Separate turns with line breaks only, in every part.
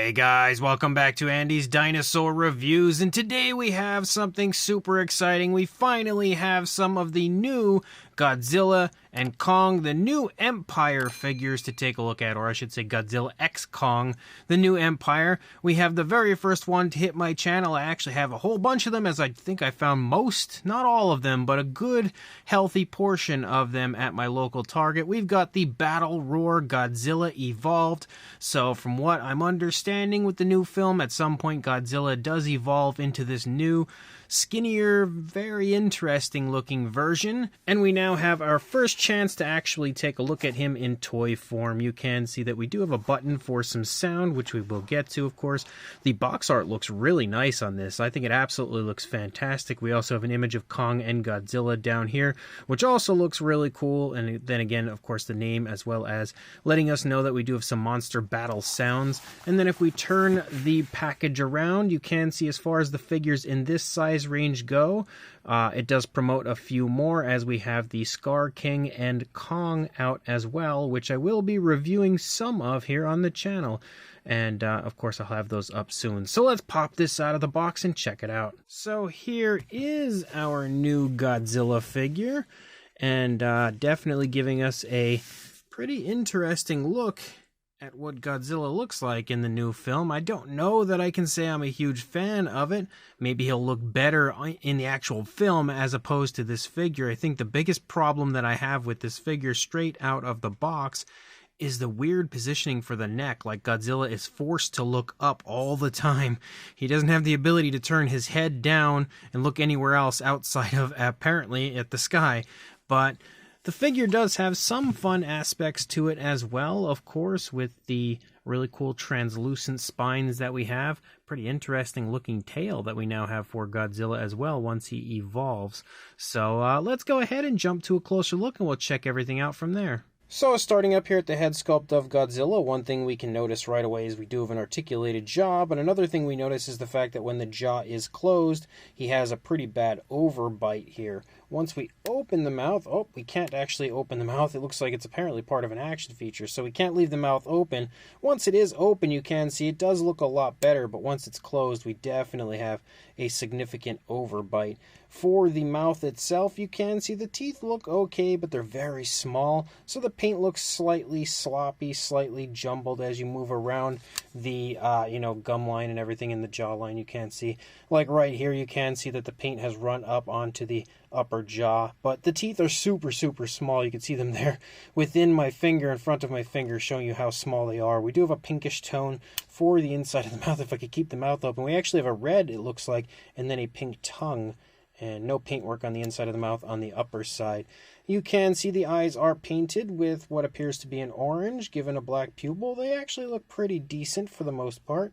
Hey guys, welcome back to Andy's Dinosaur Reviews, and today we have something super exciting. We finally have some of the new Godzilla and Kong, the new Empire figures to take a look at, or I should say Godzilla X Kong, the new Empire. We have the very first one to hit my channel. I actually have a whole bunch of them, as I think I found most, not all of them, but a good healthy portion of them at my local Target. We've got the Battle Roar Godzilla Evolved. So from what I'm understanding with the new film, at some point Godzilla does evolve into this new, skinnier, very interesting looking version. And we now have our first chance to actually take a look at him in toy form. You can see that we do have a button for some sound, which we will get to, of course. The box art looks really nice on this. I think it absolutely looks fantastic. We also have an image of Kong and Godzilla down here, which also looks really cool. And then again, of course, the name, as well as letting us know that we do have some monster battle sounds. And then if we turn the package around, you can see as far as the figures in this size range go, it does promote a few more, as we have the Scar King and Kong out as well, which I will be reviewing some of here on the channel. And of course I'll have those up soon. So let's pop this out of the box and check it out. So here is our new Godzilla figure, and definitely giving us a pretty interesting look at what Godzilla looks like in the new film. I don't know that I can say I'm a huge fan of it. Maybe he'll look better in the actual film as opposed to this figure. I think the biggest problem that I have with this figure straight out of the box is the weird positioning for the neck. Like, Godzilla is forced to look up all the time. He doesn't have the ability to turn his head down and look anywhere else outside of, apparently, at the sky. But the figure does have some fun aspects to it as well, of course, with the really cool translucent spines that we have. Pretty interesting looking tail that we now have for Godzilla as well once he evolves. So let's go ahead and jump to a closer look, and we'll check everything out from there. So starting up here at the head sculpt of Godzilla, one thing we can notice right away is we do have an articulated jaw, but another thing we notice is the fact that when the jaw is closed, he has a pretty bad overbite here. Once we open the mouth, oh, we can't actually open the mouth. It looks like it's apparently part of an action feature, so we can't leave the mouth open. Once it is open, you can see it does look a lot better, but once it's closed, we definitely have a significant overbite. For the mouth itself, you can see the teeth look okay, but they're very small, so the paint looks slightly sloppy, slightly jumbled as you move around the, gum line and everything in the jawline. You can see, like right here, you can see that the paint has run up onto the upper jaw, but the teeth are super small. You can see them there within my finger, in front of my finger, showing you how small they are. We do have a pinkish tone for the inside of the mouth. If I could keep the mouth open, we actually have a red, it looks like, and then a pink tongue, and no paintwork on the inside of the mouth on the upper side. You can see the eyes are painted with what appears to be an orange, given a black pupil. They actually look pretty decent for the most part.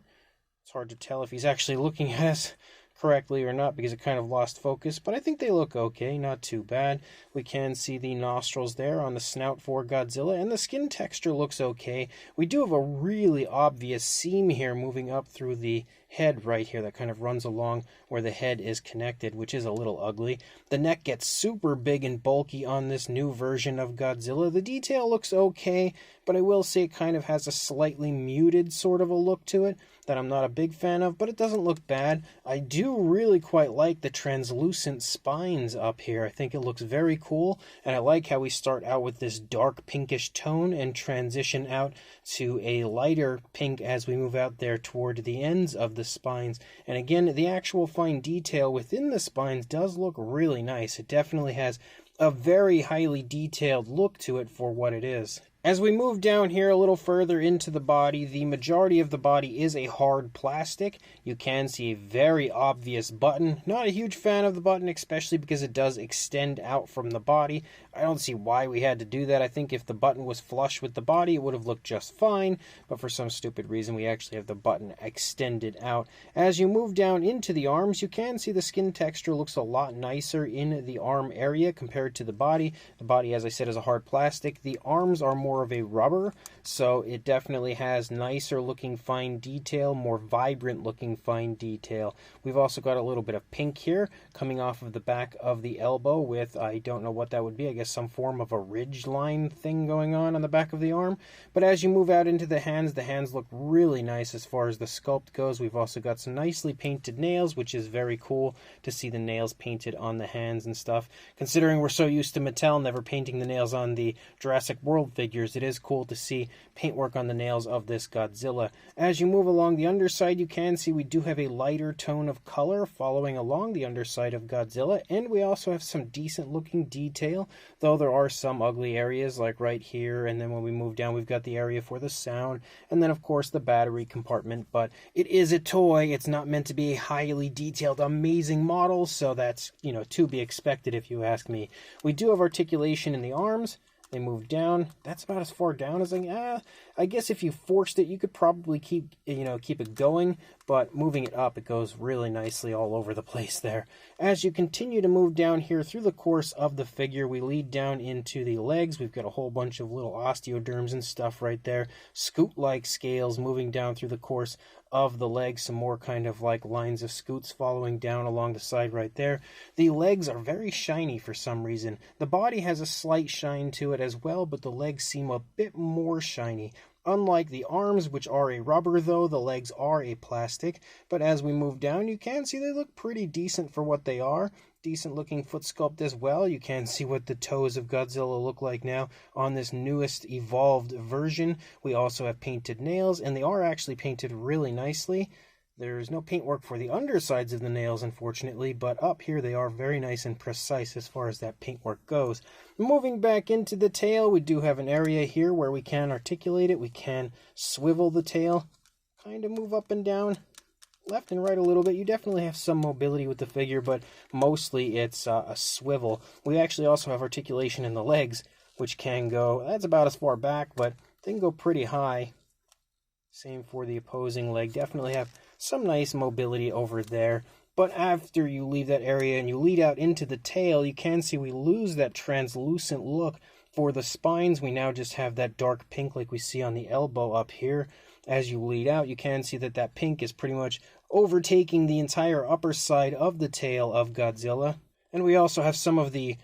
It's hard to tell if he's actually looking at us correctly or not, because it kind of lost focus, but I think they look okay, not too bad. We can see the nostrils there on the snout for Godzilla, and the skin texture looks okay. We do have a really obvious seam here moving up through the head right here that kind of runs along where the head is connected, which is a little ugly. The neck gets super big and bulky on this new version of Godzilla. The detail looks okay, but I will say it kind of has a slightly muted sort of a look to it that I'm not a big fan of, but it doesn't look bad. I do really quite like the translucent spines up here. I think it looks very cool, and I like how we start out with this dark pinkish tone and transition out to a lighter pink as we move out there toward the ends of the spines. And again, the actual fine detail within the spines does look really nice. It definitely has a very highly detailed look to it for what it is. As we move down here a little further into the body, the majority of the body is a hard plastic. You can see a very obvious button. Not a huge fan of the button, especially because it does extend out from the body. I don't see why we had to do that. I think if the button was flush with the body, it would have looked just fine, but for some stupid reason, we actually have the button extended out. As you move down into the arms, you can see the skin texture looks a lot nicer in the arm area compared to the body. The body, as I said, is a hard plastic. The arms are more more of a rubber, so it definitely has nicer looking fine detail, more vibrant looking fine detail. We've also got a little bit of pink here coming off of the back of the elbow with, I don't know what that would be, I guess some form of a ridge line thing going on the back of the arm. But as you move out into the hands look really nice as far as the sculpt goes. We've also got some nicely painted nails, which is very cool to see the nails painted on the hands and stuff. Considering we're so used to Mattel never painting the nails on the Jurassic World figures, it is cool to see paintwork on the nails of this Godzilla. As you move along the underside, you can see we do have a lighter tone of color following along the underside of Godzilla, and we also have some decent looking detail, though there are some ugly areas like right here, and then when we move down we've got the area for the sound, and then of course the battery compartment. But it is a toy, it's not meant to be a highly detailed amazing model, so that's, you know, to be expected if you ask me. We do have articulation in the arms. They move down. That's about as far down as I guess if you forced it, you could probably keep it going, but moving it up, it goes really nicely all over the place there. As you continue to move down here through the course of the figure, we lead down into the legs. We've got a whole bunch of little osteoderms and stuff right there. Scoot-like scales moving down through the course of the legs, some more kind of like lines of scoots following down along the side right there. The legs are very shiny for some reason. The body has a slight shine to it as well, but the legs seem a bit more shiny. Unlike the arms, which are a rubber though, the legs are a plastic. But as we move down, you can see they look pretty decent for what they are. Decent looking foot sculpt as well. You can see what the toes of Godzilla look like now on this newest evolved version. We also have painted nails, and they are actually painted really nicely. There's no paintwork for the undersides of the nails, unfortunately, but up here they are very nice and precise as far as that paintwork goes. Moving back into the tail, we do have an area here where we can articulate it. We can swivel the tail, kind of move up and down, left and right a little bit. You definitely have some mobility with the figure, but mostly it's a swivel. We actually also have articulation in the legs, which can go, that's about as far back, but they can go pretty high. Same for the opposing leg. Definitely have some nice mobility over there. But after you leave that area and you lead out into the tail, you can see we lose that translucent look. For the spines, we now just have that dark pink like we see on the elbow up here. As you lead out, you can see that that pink is pretty much overtaking the entire upper side of the tail of Godzilla. And we also have some of the,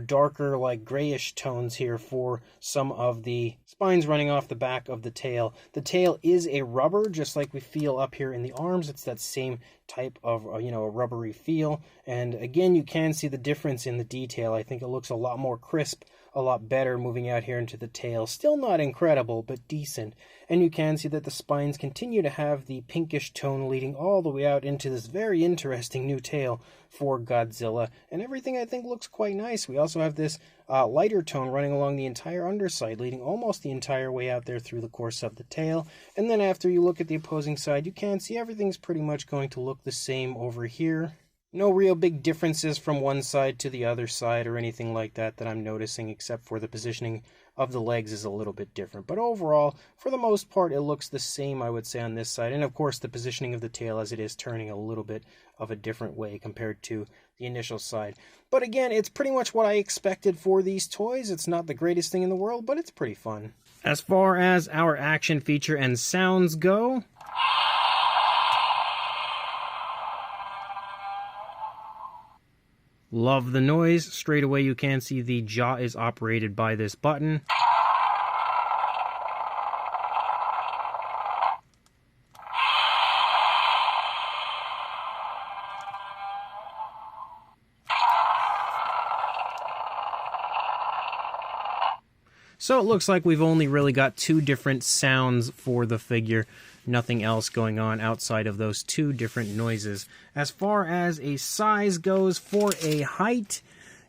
darker, like grayish tones here for some of the spines running off the back of the tail. The tail is a rubber, just like we feel up here in the arms. It's that same type of, a rubbery feel. And again, you can see the difference in the detail. I think it looks a lot more crisp, a lot better moving out here into the tail. Still not incredible, but decent. And you can see that the spines continue to have the pinkish tone leading all the way out into this very interesting new tail for Godzilla. And everything I think looks quite nice. We also have this lighter tone running along the entire underside, leading almost the entire way out there through the course of the tail. And then after you look at the opposing side, you can see everything's pretty much going to look the same over here. No real big differences from one side to the other side or anything like that I'm noticing, except for the positioning of the legs is a little bit different. But overall, for the most part, it looks the same, I would say, on this side. And of course, the positioning of the tail as it is turning a little bit of a different way compared to the initial side. But again, it's pretty much what I expected for these toys. It's not the greatest thing in the world, but it's pretty fun. As far as our action feature and sounds go, love the noise. Straight away you can see the jaw is operated by this button. So it looks like we've only really got two different sounds for the figure. Nothing else going on outside of those two different noises. As far as a size goes, for a height,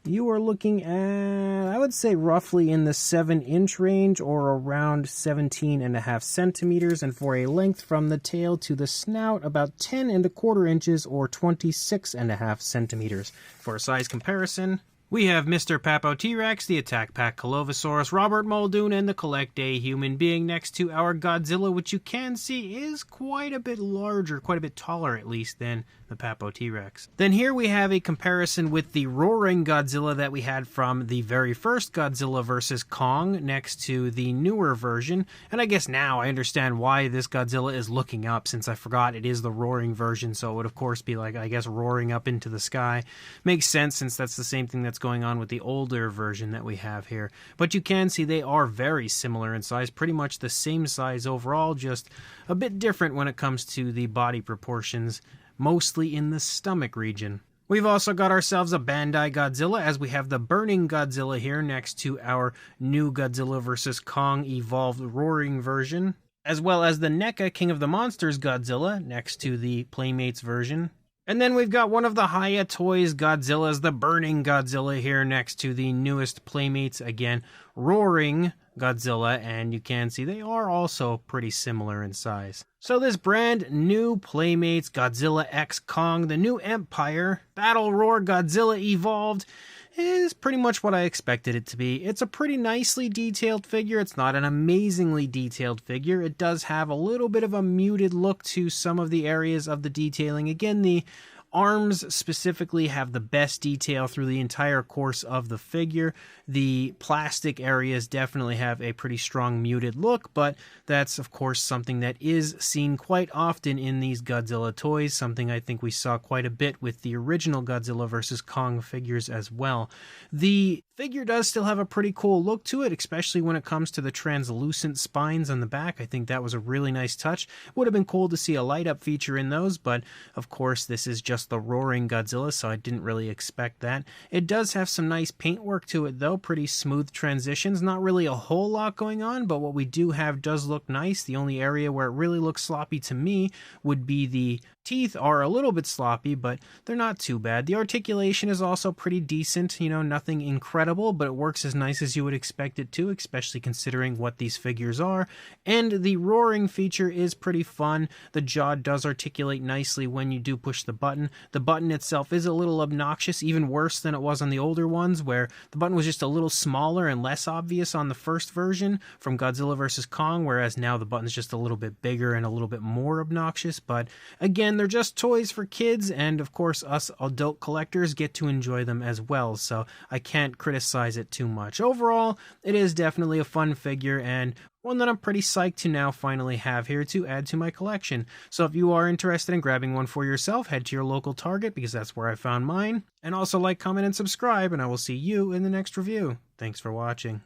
you are looking at, I would say, roughly in the 7-inch range or around 17.5 centimeters. And for a length from the tail to the snout, about 10 1/4 inches or 26.5 centimeters. For a size comparison, We have Mr. Papo T-Rex, the Attack Pack Colovosaurus, Robert Muldoon, and the Collect A Human Being next to our Godzilla, which you can see is quite a bit larger, quite a bit taller at least, than the Papo T-Rex. Then here we have a comparison with the Roaring Godzilla that we had from the very first Godzilla vs. Kong next to the newer version. And I guess now I understand why this Godzilla is looking up, since I forgot it is the Roaring version, so it would of course be like, I guess, roaring up into the sky. Makes sense, since that's the same thing that's going on with the older version that we have here. But you can see they are very similar in size, pretty much the same size overall, just a bit different when it comes to the body proportions, mostly in the stomach region. We've also got ourselves a Bandai Godzilla, as we have the Burning Godzilla here next to our new Godzilla vs. Kong Evolved Roaring version, as well as the NECA King of the Monsters Godzilla next to the Playmates version. And then we've got one of the Hiya Toys Godzillas, the Burning Godzilla here next to the newest Playmates, again, Roaring Godzilla, and you can see they are also pretty similar in size. So this brand new Playmates Godzilla X Kong, the new Empire, Battle Roar Godzilla Evolved, is pretty much what I expected it to be. It's a pretty nicely detailed figure. It's not an amazingly detailed figure. It does have a little bit of a muted look to some of the areas of the detailing. Again, the arms specifically have the best detail through the entire course of the figure. The plastic areas definitely have a pretty strong muted look, but that's of course something that is seen quite often in these Godzilla toys, something I think we saw quite a bit with the original Godzilla vs. Kong figures as well. The figure does still have a pretty cool look to it, especially when it comes to the translucent spines on the back. I think that was a really nice touch. Would have been cool to see a light up feature in those, but of course this is just the Roaring Godzilla, so I didn't really expect that. It does have some nice paintwork to it though, pretty smooth transitions, not really a whole lot going on, but what we do have does look nice. The only area where it really looks sloppy to me would be the teeth are a little bit sloppy, but they're not too bad. The articulation is also pretty decent, you know, nothing incredible, but it works as nice as you would expect it to, especially considering what these figures are. And the roaring feature is pretty fun. The jaw does articulate nicely when you do push the button. The button itself is a little obnoxious, even worse than it was on the older ones, where the button was just a little smaller and less obvious on the first version from Godzilla vs. Kong, whereas now the button's just a little bit bigger and a little bit more obnoxious. But again, they're just toys for kids, and of course us adult collectors get to enjoy them as well, so I can't criticize it too much. Overall, it is definitely a fun figure, and one that I'm pretty psyched to now finally have here to add to my collection. So if you are interested in grabbing one for yourself, head to your local Target, because that's where I found mine. And also like, comment, and subscribe, and I will see you in the next review. Thanks for watching.